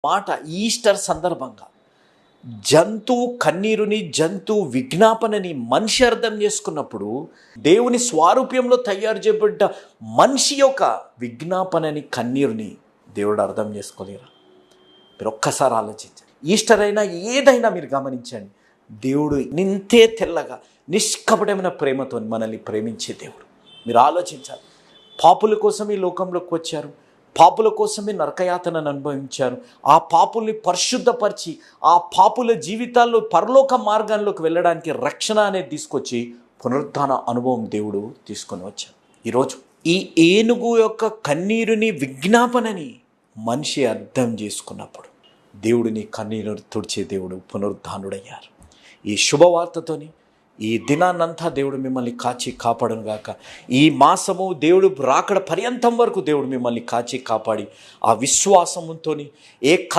మాట ఈస్టర్ సందర్భంగా జంతువు కన్నీరుని, జంతువు విజ్ఞాపనని మనిషి అర్థం చేసుకున్నప్పుడు, దేవుని స్వారూప్యంలో తయారు చేయబడ్డ మనిషి యొక్క విజ్ఞాపనని, కన్నీరుని దేవుడు అర్థం చేసుకోలేరా? మీరు ఒక్కసారి ఆలోచించండి. ఈస్టర్ అయినా ఏదైనా మీరు గమనించండి, దేవుడు నింతే తెల్లగా నిష్కపటమైన ప్రేమతో మనల్ని ప్రేమించే దేవుడు. మీరు ఆలోచించాలి. పాపుల కోసం ఈ లోకంలోకి వచ్చారు, పాపుల కోసమే నరకయాతనను అనుభవించారు. ఆ పాపుల్ని పరిశుద్ధపరిచి ఆ పాపుల జీవితాల్లో పరలోక మార్గంలోకి వెళ్ళడానికి రక్షణ అనేది తీసుకొచ్చి పునరుత్థాన అనుభవం దేవుడు తీసుకొని వచ్చారు. ఈరోజు ఈ ఏనుగు యొక్క కన్నీరుని, విజ్ఞాపనని మనిషి అర్థం చేసుకున్నప్పుడు దేవుడిని కన్నీరు తుడిచే దేవుడు పునరుత్థానుడయ్యారు. ఈ శుభవార్తతోని ఈ దినాన్నంతా దేవుడు మిమ్మల్ని కాచి కాపాడును గాక. ఈ మాసము దేవుడు రాకడ పర్యంతం వరకు దేవుడు మిమ్మల్ని కాచి కాపాడి ఆ విశ్వాసంతో ఏ